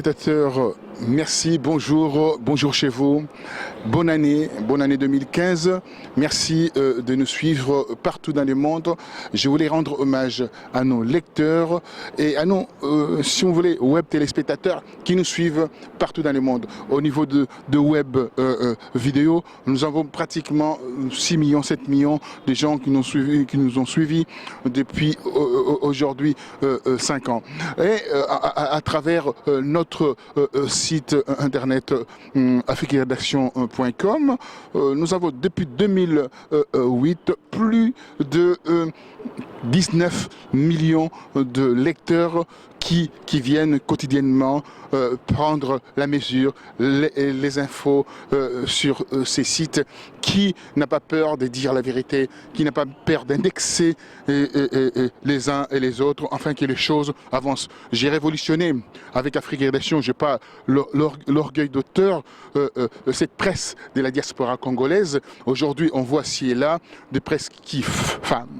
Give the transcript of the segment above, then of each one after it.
Spectateurs, merci, bonjour chez vous, bonne année 2015, merci de nous suivre partout dans le monde. Je voulais rendre hommage à nos lecteurs et à nos, si vous voulez, web téléspectateurs qui nous suivent partout dans le monde. Au niveau de web vidéo, nous avons pratiquement 6 millions, 7 millions de gens qui nous ont suivis depuis aujourd'hui 5 ans. Et à travers notre site internet afriqueredaction.com, nous avons depuis 2008 plus de 19 millions de lecteurs qui viennent quotidiennement prendre la mesure, les infos sur ces sites, qui n'a pas peur de dire la vérité, qui n'a pas peur d'indexer les uns et les autres, afin que les choses avancent. J'ai révolutionné avec Afrique Rédaction, je n'ai pas l'orgueil d'auteur, cette presse de la diaspora congolaise. Aujourd'hui, on voit ci et là des presses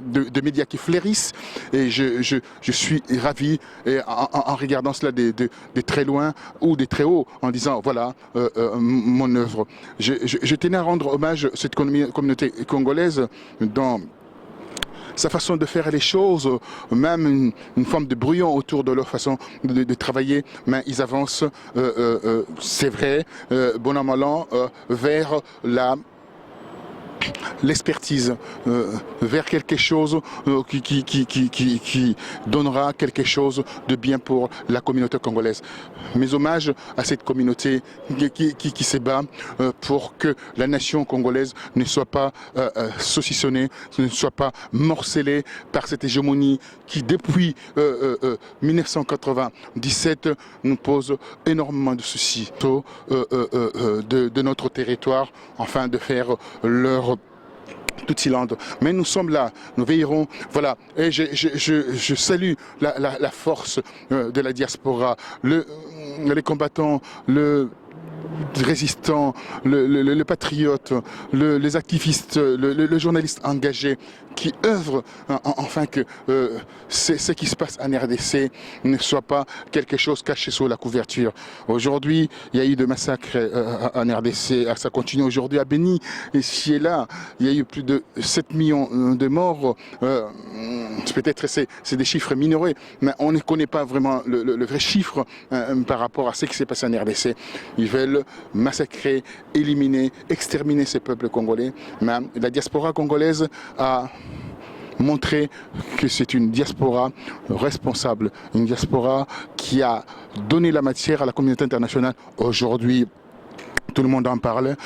de médias qui fleurissent, et je suis ravi en regardant cela de très loin ou de très haut, en disant voilà mon œuvre. Je tenais à rendre hommage à cette communauté congolaise dans sa façon de faire les choses, même une forme de brouillon autour de leur façon de travailler, mais ils avancent, c'est vrai, bon an mal an, vers l'expertise, vers quelque chose qui donnera quelque chose de bien pour la communauté congolaise. Mes hommages à cette communauté qui se bat pour que la nation congolaise ne soit pas saucissonnée, ne soit pas morcelée par cette hégémonie qui, depuis 1997, nous pose énormément de soucis de notre territoire, afin de faire leur tout Silande. Mais nous sommes là, nous veillerons, voilà, et je salue la force de la diaspora, les combattants, le résistants, le patriote, les activistes, le journaliste engagé qui œuvrent afin que ce qui se passe en RDC ne soit pas quelque chose caché sous la couverture. Aujourd'hui, il y a eu des massacres en RDC, ça continue aujourd'hui à Béni, et ci et là, il y a eu plus de 7 millions de morts. Peut-être c'est des chiffres minorés, mais on ne connaît pas vraiment le vrai chiffre par rapport à ce qui s'est passé en RDC. Ils veulent massacrer, éliminer, exterminer ces peuples congolais. Mais la diaspora congolaise a montré que c'est une diaspora responsable, une diaspora qui a donné la matière à la communauté internationale. Aujourd'hui, tout le monde en parle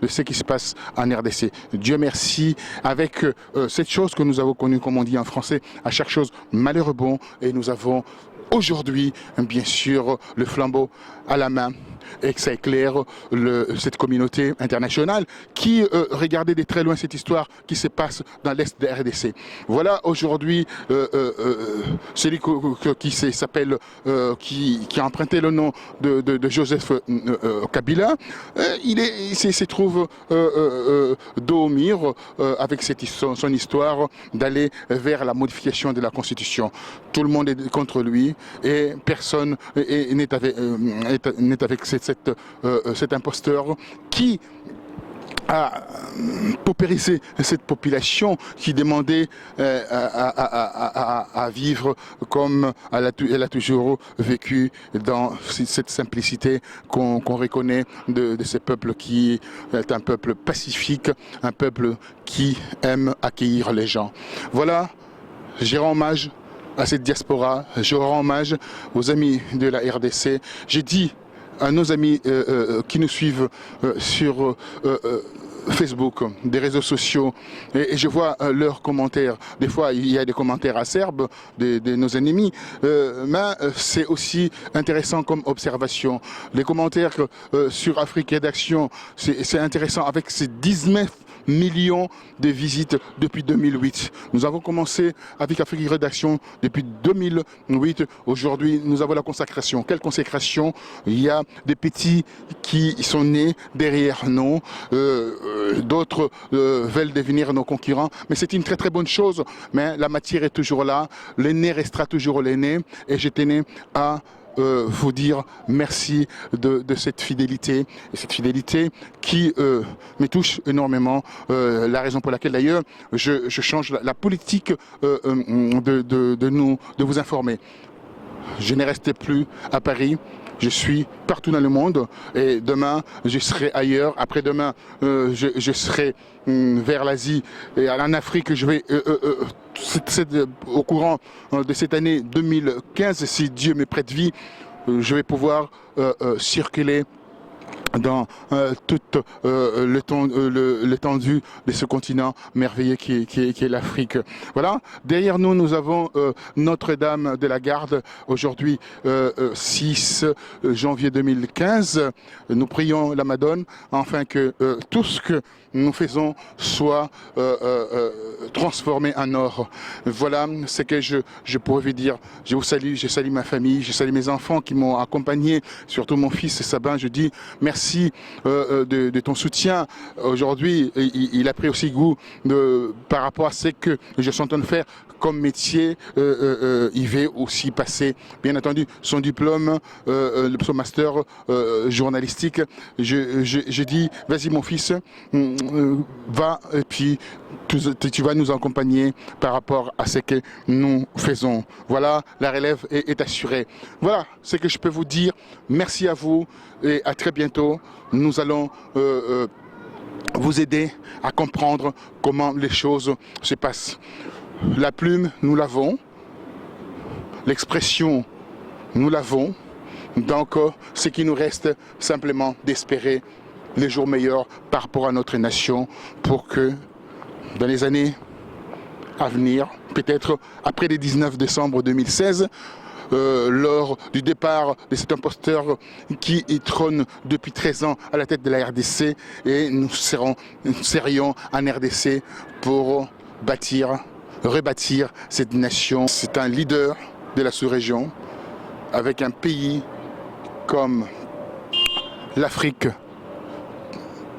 de ce qui se passe en RDC. Dieu merci, avec cette chose que nous avons connue, comme on dit en français, à chaque chose malheur bon, et nous avons aujourd'hui, bien sûr, le flambeau à la main, et que ça éclaire cette communauté internationale qui regardait de très loin cette histoire qui se passe dans l'Est de la RDC. Voilà aujourd'hui celui qui s'appelle, qui a emprunté le nom de Joseph Kabila. Il se trouve dos au mur avec son histoire d'aller vers la modification de la Constitution. Tout le monde est contre lui et personne n'est avec cet imposteur qui a paupérisé cette population qui demandait à vivre comme elle a toujours vécu, dans cette simplicité qu'on reconnaît de ce peuple qui est un peuple pacifique, un peuple qui aime accueillir les gens. Voilà, je rends hommage à cette diaspora, je rends hommage aux amis de la RDC. J'ai dit à nos amis qui nous suivent sur Facebook, des réseaux sociaux, et je vois leurs commentaires. Des fois, il y a des commentaires acerbes de nos ennemis, mais c'est aussi intéressant comme observation. Les commentaires sur Afrique Rédaction, c'est intéressant avec ces 19 millions de visites depuis 2008. Nous avons commencé avec Afrique Rédaction depuis 2008. Aujourd'hui, nous avons la consécration. Quelle consécration? Il y a des petits qui sont nés derrière nous. D'autres veulent devenir nos concurrents. Mais c'est une très très bonne chose. Mais la matière est toujours là. L'aîné restera toujours l'aîné. Et je tenais à vous dire merci de cette fidélité, et cette fidélité qui me touche énormément. La raison pour laquelle d'ailleurs je change la politique de vous informer. Je ne restais plus à Paris. Je suis partout dans le monde et demain je serai ailleurs. Après-demain je serai vers l'Asie et en Afrique. Je vais au courant de cette année 2015, si Dieu me prête vie, je vais pouvoir circuler dans toute l'étendue de ce continent merveilleux qui est l'Afrique. Voilà, derrière nous, nous avons Notre-Dame de la Garde, aujourd'hui 6 janvier 2015. Nous prions la Madone afin que tout ce que nous faisons soit transformé en or. Voilà ce que je pourrais vous dire. Je vous salue, je salue ma famille, je salue mes enfants qui m'ont accompagné, surtout mon fils Sabin. Je dis merci de ton soutien. Aujourd'hui, il a pris aussi goût par rapport à ce que je suis en train de faire comme métier. Il va aussi passer, bien entendu, son diplôme, son master journalistique. Je dis, vas-y mon fils, va et puis tu vas nous accompagner par rapport à ce que nous faisons. Voilà, la relève est assurée. Voilà ce que je peux vous dire. Merci à vous et à très bientôt. Nous allons vous aider à comprendre comment les choses se passent. La plume, nous l'avons. L'expression, nous l'avons. Donc, ce qui nous reste, simplement d'espérer les jours meilleurs par rapport à notre nation pour que dans les années à venir, peut-être après le 19 décembre 2016, lors du départ de cet imposteur qui trône depuis 13 ans à la tête de la RDC, et nous serions en RDC pour rebâtir cette nation. C'est un leader de la sous-région avec un pays comme l'Afrique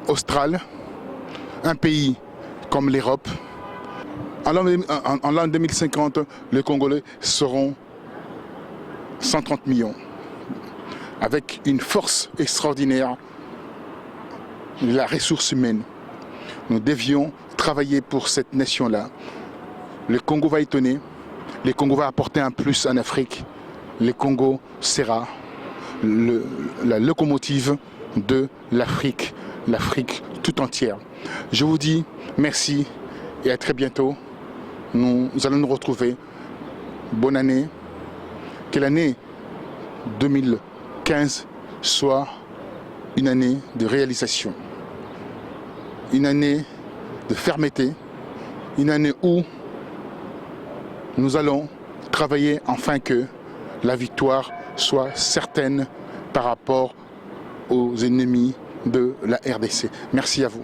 australe, un pays comme l'Europe. En l'an 2050, les Congolais seront 130 millions, avec une force extraordinaire, la ressource humaine. Nous devions travailler pour cette nation-là. Le Congo va étonner, le Congo va apporter un plus en Afrique. Le Congo sera la locomotive de l'Afrique, l'Afrique tout entière. Je vous dis merci et à très bientôt. Nous allons nous retrouver. Bonne année. Que l'année 2015 soit une année de réalisation, une année de fermeté, une année où nous allons travailler afin que la victoire soit certaine par rapport aux ennemis de la RDC. Merci à vous.